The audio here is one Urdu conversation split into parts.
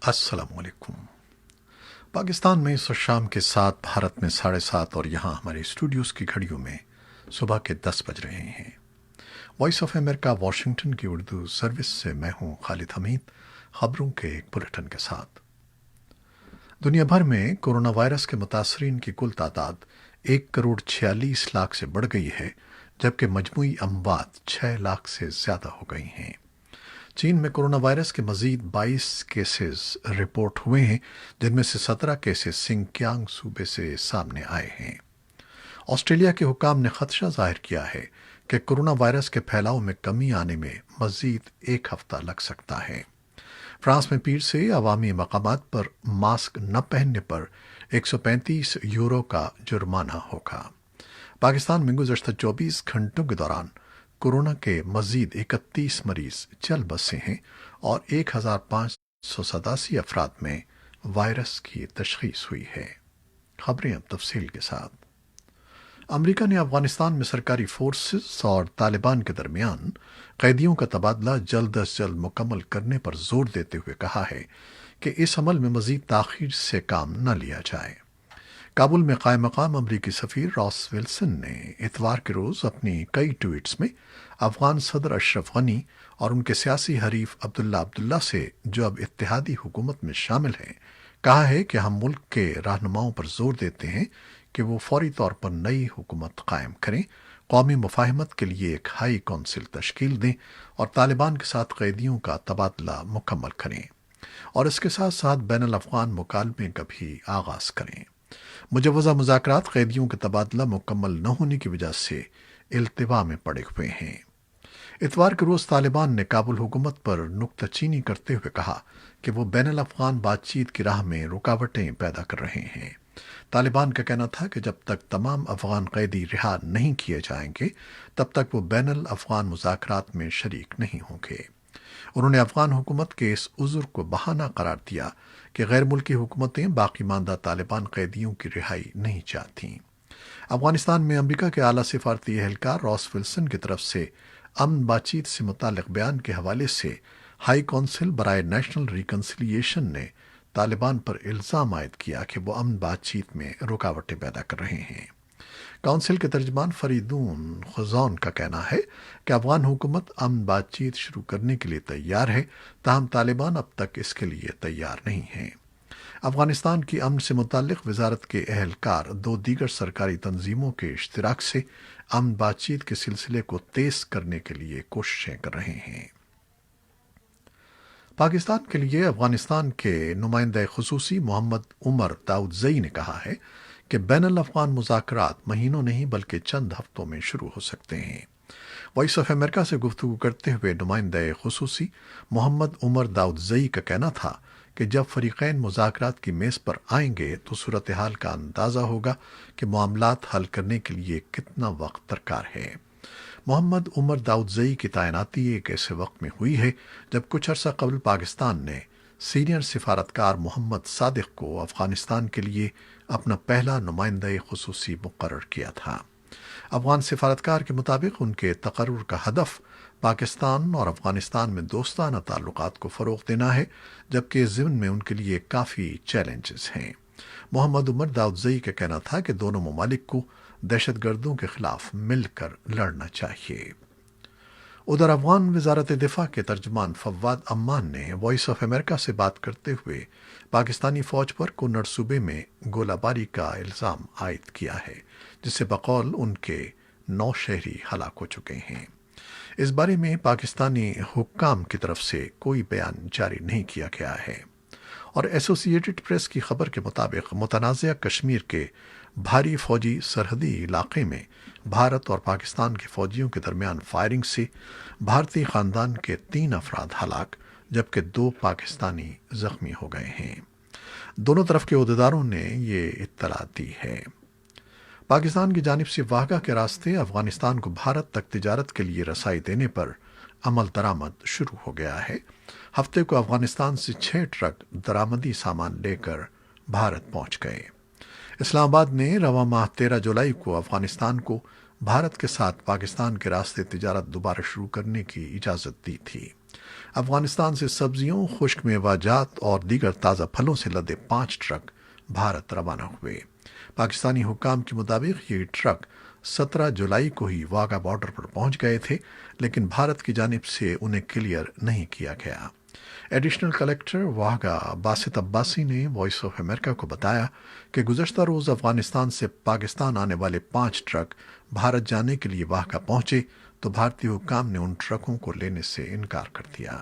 السلام علیکم۔ پاکستان میں اس وقت شام کے 7، بھارت میں 7:30 اور یہاں ہمارے اسٹوڈیوز کی گھڑیوں میں صبح کے 10 بج رہے ہیں۔ وائس آف امریکہ واشنگٹن کی اردو سروس سے میں ہوں خالد حمید، خبروں کے ایک بلٹن کے ساتھ۔ دنیا بھر میں کورونا وائرس کے متاثرین کی کل تعداد 1,46,00,000 سے بڑھ گئی ہے، جبکہ مجموعی اموات 6 لاکھ سے زیادہ ہو گئی ہیں۔ چین میں کورونا وائرس کے مزید 22 کیسز رپورٹ ہوئے ہیں، جن میں سے 17 کیسز سنکیانگ صوبے سے سامنے آئے ہیں۔ آسٹریلیا کے حکام نے خدشہ ظاہر کیا ہے کہ کورونا وائرس کے پھیلاؤ میں کمی آنے میں مزید 1 ہفتہ لگ سکتا ہے۔ فرانس میں پیر سے عوامی مقامات پر ماسک نہ پہننے پر 135 یورو کا جرمانہ ہوگا۔ پاکستان میں گزشتہ 24 گھنٹوں کے دوران کورونا کے مزید 31 مریض چل بسے ہیں اور 1,587 افراد میں وائرس کی تشخیص ہوئی ہے۔ خبریں اب تفصیل کے ساتھ۔ امریکہ نے افغانستان میں سرکاری فورسز اور طالبان کے درمیان قیدیوں کا تبادلہ جلد از جلد مکمل کرنے پر زور دیتے ہوئے کہا ہے کہ اس عمل میں مزید تاخیر سے کام نہ لیا جائے۔ کابل میں قائم مقام امریکی سفیر راس ولسن نے اتوار کے روز اپنی کئی ٹویٹس میں افغان صدر اشرف غنی اور ان کے سیاسی حریف عبداللہ سے، جو اب اتحادی حکومت میں شامل ہیں، کہا ہے کہ ہم ملک کے رہنماؤں پر زور دیتے ہیں کہ وہ فوری طور پر نئی حکومت قائم کریں، قومی مفاہمت کے لیے ایک ہائی کونسل تشکیل دیں اور طالبان کے ساتھ قیدیوں کا تبادلہ مکمل کریں، اور اس کے ساتھ ساتھ بین الافغان مکالمے کا بھی آغاز کریں۔ مجوزہ مذاکرات قیدیوں کے تبادلہ مکمل نہ ہونے کی وجہ سے التوا میں پڑے ہوئے ہیں۔ اتوار کے روز طالبان نے کابل حکومت پر نکتہ چینی کرتے ہوئے کہا کہ وہ بین الافغان بات چیت کی راہ میں رکاوٹیں پیدا کر رہے ہیں۔ طالبان کا کہنا تھا کہ جب تک تمام افغان قیدی رہا نہیں کیے جائیں گے، تب تک وہ بین الافغان مذاکرات میں شریک نہیں ہوں گے۔ انہوں نے افغان حکومت کے اس عذر کو بہانہ قرار دیا کہ غیر ملکی حکومتیں باقی ماندہ طالبان قیدیوں کی رہائی نہیں چاہتیں۔ افغانستان میں امریکہ کے اعلیٰ سفارتی اہلکار راس ولسن کی طرف سے امن بات چیت سے متعلق بیان کے حوالے سے ہائی کونسل برائے نیشنل ریکنسیلیشن نے طالبان پر الزام عائد کیا کہ وہ امن بات چیت میں رکاوٹیں پیدا کر رہے ہیں۔ کونسل کے ترجمان فریدون خزون کا کہنا ہے کہ افغان حکومت امن بات چیت شروع کرنے کے لیے تیار ہے، تاہم طالبان اب تک اس کے لیے تیار نہیں ہیں۔ افغانستان کی امن سے متعلق وزارت کے اہلکار 2 دیگر سرکاری تنظیموں کے اشتراک سے امن بات چیت کے سلسلے کو تیز کرنے کے لیے کوششیں کر رہے ہیں۔ پاکستان کے لیے افغانستان کے نمائندہ خصوصی محمد عمر داؤدزئی نے کہا ہے کہ بین الافغان مذاکرات مہینوں نہیں بلکہ چند ہفتوں میں شروع ہو سکتے ہیں۔ وائس آف امریکہ سے گفتگو کرتے ہوئے نمائندہ خصوصی محمد عمر داؤدزئی کا کہنا تھا کہ جب فریقین مذاکرات کی میز پر آئیں گے تو صورتحال کا اندازہ ہوگا کہ معاملات حل کرنے کے لیے کتنا وقت درکار ہے۔ محمد عمر داؤدزئی کی تعیناتی ایک ایسے وقت میں ہوئی ہے جب کچھ عرصہ قبل پاکستان نے سینئر سفارتکار محمد صادق کو افغانستان کے لیے اپنا پہلا نمائندہ خصوصی مقرر کیا تھا۔ افغان سفارتکار کے مطابق ان کے تقرر کا ہدف پاکستان اور افغانستان میں دوستانہ تعلقات کو فروغ دینا ہے، جبکہ اس ضمن میں ان کے لیے کافی چیلنجز ہیں۔ محمد عمر داؤدزئی کا کہنا تھا کہ دونوں ممالک کو دہشت گردوں کے خلاف مل کر لڑنا چاہیے۔ ادھر افغان وزارت دفاع کے ترجمان فواد امان نے وائس آف امریکہ سے بات کرتے ہوئے پاکستانی فوج پر کنڑ صوبے میں گولہ باری کا الزام عائد کیا ہے، جس سے بقول ان کے 9 شہری ہلاک ہو چکے ہیں۔ اس بارے میں پاکستانی حکام کی طرف سے کوئی بیان جاری نہیں کیا گیا ہے، اور ایسوسی ایٹڈ پریس کی خبر کے مطابق متنازعہ کشمیر کے بھاری فوجی سرحدی علاقے میں بھارت اور پاکستان کے فوجیوں کے درمیان فائرنگ سے بھارتی خاندان کے 3 افراد ہلاک جبکہ 2 پاکستانی زخمی ہو گئے ہیں۔ دونوں طرف کے عہدیداروں نے یہ اطلاع دی ہے۔ پاکستان کی جانب سے واہگہ کے راستے افغانستان کو بھارت تک تجارت کے لیے رسائی دینے پر عمل درآمد شروع ہو گیا ہے۔ ہفتے کو افغانستان سے 6 ٹرک درآمدی سامان لے کر بھارت پہنچ گئے۔ اسلام آباد نے رواں ماہ 13 جولائی کو افغانستان کو بھارت کے ساتھ پاکستان کے راستے تجارت دوبارہ شروع کرنے کی اجازت دی تھی۔ افغانستان سے سبزیوں، خشک میوہ جات اور دیگر تازہ پھلوں سے لدے 5 ٹرک بھارت روانہ ہوئے۔ پاکستانی حکام کے مطابق یہ ٹرک 17 جولائی کو ہی واگا بارڈر پر پہنچ گئے تھے، لیکن بھارت کی جانب سے انہیں کلیئر نہیں کیا گیا۔ ایڈیشنل کلکٹر واگا باسط عباسی نے وائس آف امریکہ کو بتایا کہ گزشتہ روز افغانستان سے پاکستان آنے والے 5 ٹرک بھارت جانے کے لیے واگا پہنچے تو بھارتی حکام نے ان ٹرکوں کو لینے سے انکار کر دیا۔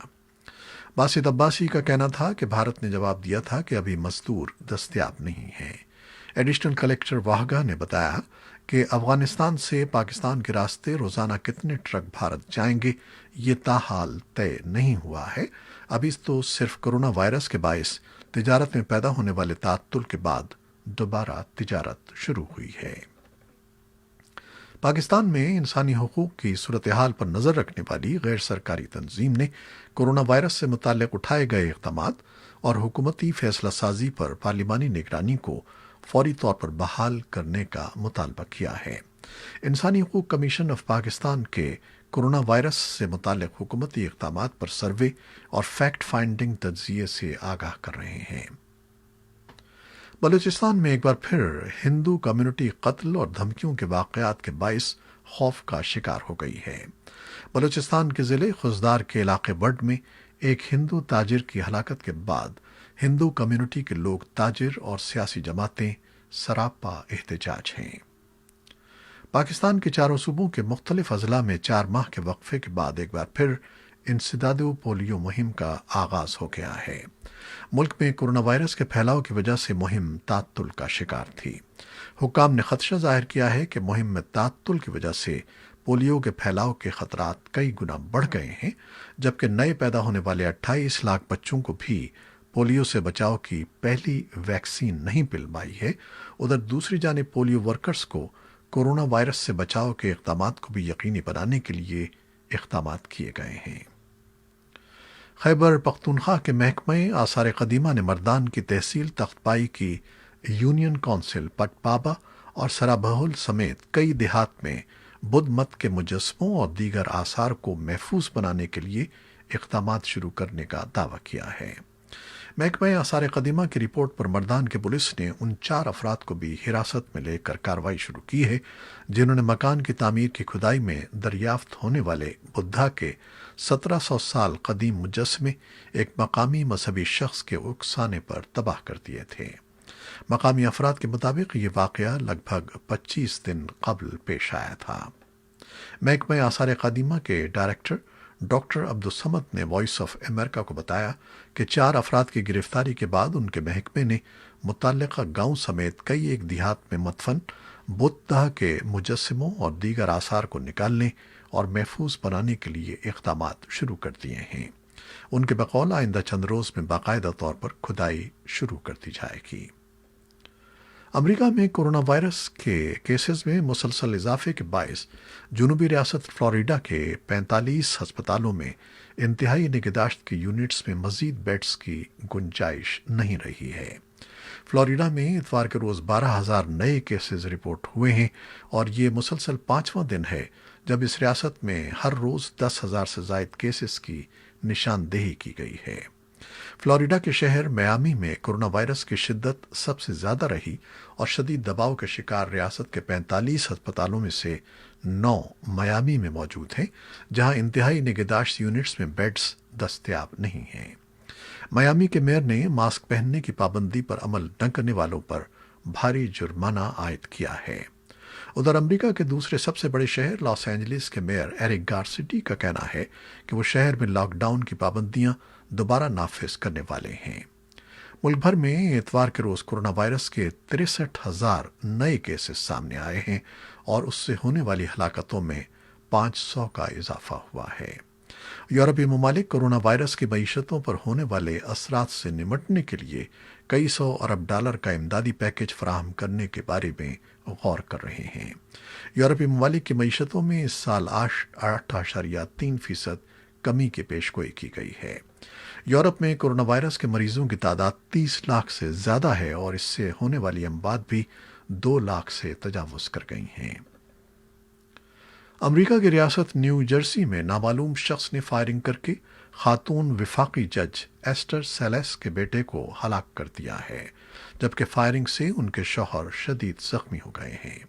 باسط عباسی کا کہنا تھا کہ بھارت نے جواب دیا تھا کہ ابھی مزدور دستیاب نہیں ہیں۔ ایڈیشنل کلکٹر واہگا نے بتایا کہ افغانستان سے پاکستان کے راستے روزانہ کتنے ٹرک بھارت جائیں گے یہ تاحال طے نہیں ہوا ہے۔ ابھی تو صرف کرونا وائرس کے باعث تجارت میں پیدا ہونے والے تعطل کے بعد دوبارہ تجارت شروع ہوئی ہے۔ پاکستان میں انسانی حقوق کی صورتحال پر نظر رکھنے والی غیر سرکاری تنظیم نے کورونا وائرس سے متعلق اٹھائے گئے اقدامات اور حکومتی فیصلہ سازی پر پارلیمانی نگرانی کو فوری طور پر بحال کرنے کا مطالبہ کیا ہے۔ انسانی حقوق کمیشن آف پاکستان کے کورونا وائرس سے متعلق حکومتی اقدامات پر سروے اور فیکٹ فائنڈنگ تجزیے سے آگاہ کر رہے ہیں۔ بلوچستان میں ایک بار پھر ہندو کمیونٹی قتل اور دھمکیوں کے واقعات کے باعث خوف کا شکار ہو گئی ہے۔ بلوچستان کے ضلع خزدار کے علاقے وڈ میں ایک ہندو تاجر کی ہلاکت کے بعد ہندو کمیونٹی کے لوگ، تاجر اور سیاسی جماعتیں سراپا احتجاج ہیں۔ پاکستان کے چاروں صوبوں کے مختلف اضلاع میں 4 ماہ کے وقفے کے بعد ایک بار پھر انسداد پولیو مہم کا آغاز ہو گیا ہے۔ ملک میں کورونا وائرس کے پھیلاؤ کی وجہ سے مہم تعطل کا شکار تھی۔ حکام نے خدشہ ظاہر کیا ہے کہ مہم میں تعطل کی وجہ سے پولیو کے پھیلاؤ کے خطرات کئی گنا بڑھ گئے ہیں، جبکہ نئے پیدا ہونے والے 28 لاکھ بچوں کو بھی پولیو سے بچاؤ کی پہلی ویکسین نہیں پلوائی ہے۔ ادھر دوسری جانب پولیو ورکرز کو کورونا وائرس سے بچاؤ کے اقدامات کو بھی یقینی بنانے کے لیے اقدامات کیے گئے ہیں۔ خیبر پختونخوا کے محکمہ آثار قدیمہ نے مردان کی تحصیل تخت پائی کی یونین کونسل پٹ پابا اور سرابہول سمیت کئی دیہات میں بدھ مت کے مجسموں اور دیگر آثار کو محفوظ بنانے کے لیے اقدامات شروع کرنے کا دعویٰ کیا ہے۔ محکمہ آثار قدیمہ کی رپورٹ پر مردان کی پولیس نے ان 4 افراد کو بھی حراست میں لے کر کارروائی شروع کی ہے جنہوں نے مکان کی تعمیر کی کھدائی میں دریافت ہونے والے بدھا کے 1700 سال قدیم مجسمے ایک مقامی مذہبی شخص کے اکسانے پر تباہ کر دیے تھے۔ مقامی افراد کے مطابق یہ واقعہ لگ بھگ 25 دن قبل پیش آیا تھا۔ محکمہ آثار قدیمہ کے ڈائریکٹر ڈاکٹر عبدالصمد نے وائس آف امریکہ کو بتایا کہ 4 افراد کی گرفتاری کے بعد ان کے محکمے نے متعلقہ گاؤں سمیت کئی ایک دیہات میں مدفن بدھا کے مجسموں اور دیگر آثار کو نکالنے اور محفوظ بنانے کے لیے اقدامات شروع کر دیے ہیں۔ ان کے بقول آئندہ چند روز میں باقاعدہ طور پر کھدائی شروع کر دی جائے گی۔ امریکہ میں کورونا وائرس کے کیسز میں مسلسل اضافے کے باعث جنوبی ریاست فلوریڈا کے 45 ہسپتالوں میں انتہائی نگہداشت کی یونٹس میں مزید بیڈز کی گنجائش نہیں رہی ہے۔ فلوریڈا میں اتوار کے روز 12,000 نئے کیسز رپورٹ ہوئے ہیں اور یہ مسلسل 5واں دن ہے جب اس ریاست میں ہر روز 10,000 سے زائد کیسز کی نشاندہی کی گئی ہے۔ فلوریڈا کے شہر میامی میں کورونا وائرس کی شدت سب سے زیادہ رہی اور شدید دباؤ کے شکار ریاست کے 45 ہسپتالوں میں سے 9 میامی میں موجود ہیں، جہاں انتہائی نگہداشت یونٹس میں بیڈز دستیاب نہیں ہیں۔ میامی کے میئر نے ماسک پہننے کی پابندی پر عمل نہ کرنے والوں پر بھاری جرمانہ عائد کیا ہے۔ ادھر امریکہ کے دوسرے سب سے بڑے شہر لاس اینجلس کے میئر ایرک گارسٹی کا کہنا ہے کہ وہ شہر میں لاک ڈاؤن کی پابندیاں دوبارہ نافذ کرنے والے ہیں۔ ملک بھر میں اتوار کے روز کورونا وائرس کے 63,000 نئے کیسز سامنے آئے ہیں اور اس سے ہونے والی ہلاکتوں میں 500 کا اضافہ ہوا ہے۔ یورپی ممالک کورونا وائرس کی معیشتوں پر ہونے والے اثرات سے نمٹنے کے لیے کئی سو ارب ڈالر کا امدادی پیکج فراہم کرنے کے بارے میں غور کر رہے ہیں۔ یورپی ممالک کی معیشتوں میں اس سال 8.3% کمی کی پیشگوئی کی گئی ہے۔ یورپ میں کورونا وائرس کے مریضوں کی تعداد 30 لاکھ سے زیادہ ہے اور اس سے ہونے والی اموات بھی 2 لاکھ سے تجاوز کر گئی ہیں۔ امریکہ کی ریاست نیو جرسی میں نامعلوم شخص نے فائرنگ کر کے خاتون وفاقی جج ایسٹر سیلیس کے بیٹے کو ہلاک کر دیا ہے، جبکہ فائرنگ سے ان کے شوہر شدید زخمی ہو گئے ہیں۔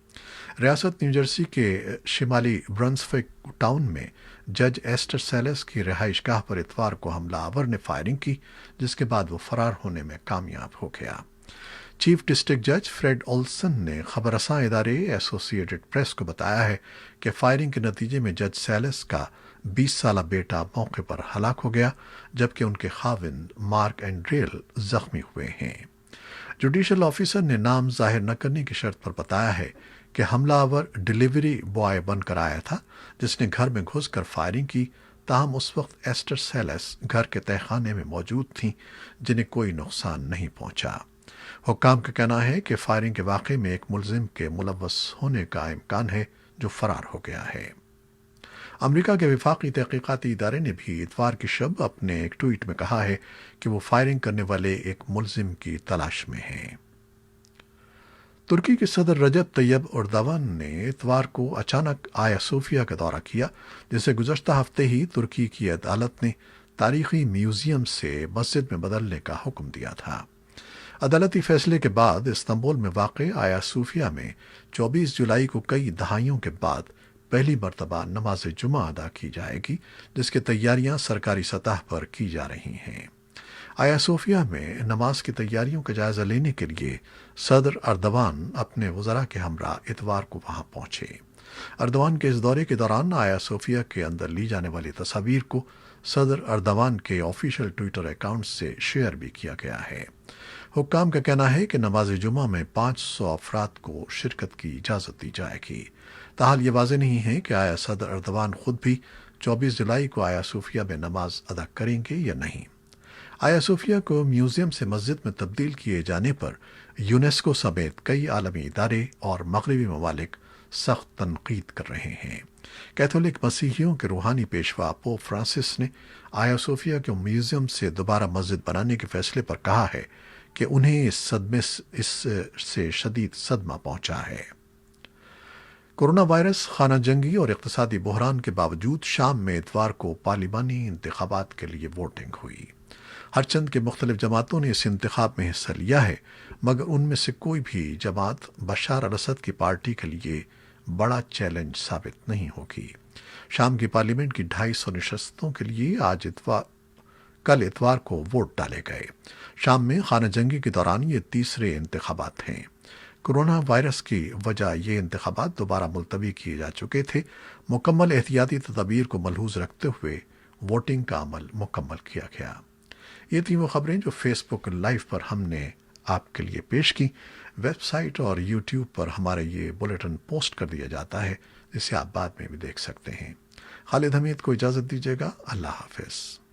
ریاست نیو جرسی کے شمالی برنسوک ٹاؤن میں جج ایسٹر سیلیس کی رہائش گاہ پر اتوار کو حملہ آور نے فائرنگ کی، جس کے بعد وہ فرار ہونے میں کامیاب ہو گیا۔ چیف ڈسٹرکٹ جج فریڈ اولسن نے خبر رساں ادارے ایسوسی ایٹڈ پریس کو بتایا ہے کہ فائرنگ کے نتیجے میں جج سیلس کا 20 سالہ بیٹا موقع پر ہلاک ہو گیا، جبکہ ان کے خاوند مارک اینڈریل زخمی ہوئے ہیں۔ جوڈیشل آفیسر نے نام ظاہر نہ کرنے کی شرط پر بتایا ہے کہ حملہ آور ڈیلیوری بوائے بن کر آیا تھا، جس نے گھر میں گھس کر فائرنگ کی، تاہم اس وقت ایسٹر سیلس گھر کے تہہ خانے میں موجود تھیں، جنہیں کوئی نقصان نہیں پہنچا۔ حکام کا کہنا ہے کہ فائرنگ کے واقعے میں ایک ملزم کے ملوث ہونے کا امکان ہے جو فرار ہو گیا ہے۔ امریکہ کے وفاقی تحقیقاتی ادارے نے بھی اتوار کی شب اپنے ایک ٹویٹ میں کہا ہے کہ وہ فائرنگ کرنے والے ایک ملزم کی تلاش میں ہیں۔ ترکی کے صدر رجب طیب اردوان نے اتوار کو اچانک آیا صوفیہ کا دورہ کیا، جسے گزشتہ ہفتے ہی ترکی کی عدالت نے تاریخی میوزیم سے مسجد میں بدلنے کا حکم دیا تھا۔ عدالتی فیصلے کے بعد استنبول میں واقع آیا صوفیہ میں 24 جولائی کو کئی دہائیوں کے بعد پہلی مرتبہ نماز جمعہ ادا کی جائے گی، جس کی تیاریاں سرکاری سطح پر کی جا رہی ہیں۔ آیا صوفیہ میں نماز کی تیاریوں کا جائزہ لینے کے لیے صدر اردوان اپنے وزراء کے ہمراہ اتوار کو وہاں پہنچے۔ اردوان کے اس دورے کے دوران آیا صوفیہ کے اندر لی جانے والی تصاویر کو صدر اردوان کے آفیشیل ٹویٹر اکاؤنٹ سے شیئر بھی کیا گیا ہے۔ حکام کا کہنا ہے کہ نماز جمعہ میں 500 افراد کو شرکت کی اجازت دی جائے گی۔ تاحال یہ واضح نہیں ہے کہ آیا صدر اردوان خود بھی 24 جولائی کو آیا صوفیہ میں نماز ادا کریں گے یا نہیں۔ آیا صوفیہ کو میوزیم سے مسجد میں تبدیل کیے جانے پر یونیسکو سمیت کئی عالمی ادارے اور مغربی ممالک سخت تنقید کر رہے ہیں۔ کیتھولک مسیحیوں کے روحانی پیشوا پوپ فرانسس نے آیا صوفیہ کے میوزیم سے دوبارہ مسجد بنانے کے فیصلے پر کہا ہے کہ انہیں اس سے شدید صدمہ پہنچا ہے۔ کورونا وائرس، خانہ جنگی اور اقتصادی بحران کے باوجود شام میں اتوار کو پارلیمانی انتخابات کے لیے ووٹنگ ہوئی۔ ہر چند کے مختلف جماعتوں نے اس انتخاب میں حصہ لیا ہے، مگر ان میں سے کوئی بھی جماعت بشار الاسد کی پارٹی کے لیے بڑا چیلنج ثابت نہیں ہوگی۔ شام کی پارلیمنٹ کی 250 نشستوں کے لیے کل اتوار کو ووٹ ڈالے گئے۔ شام میں خانہ جنگی کے دوران یہ تیسرے انتخابات ہیں۔ کورونا وائرس کی وجہ یہ انتخابات دوبارہ ملتوی کیے جا چکے تھے۔ مکمل احتیاطی تدابیر کو ملحوظ رکھتے ہوئے ووٹنگ کا عمل مکمل کیا گیا۔ یہ تھیں وہ خبریں جو فیس بک لائیو پر ہم نے آپ کے لیے پیش کی۔ ویب سائٹ اور یوٹیوب پر ہمارے یہ بلیٹن پوسٹ کر دیا جاتا ہے، جسے آپ بعد میں بھی دیکھ سکتے ہیں۔ خالد حمید کو اجازت دیجیے گا۔ اللہ حافظ۔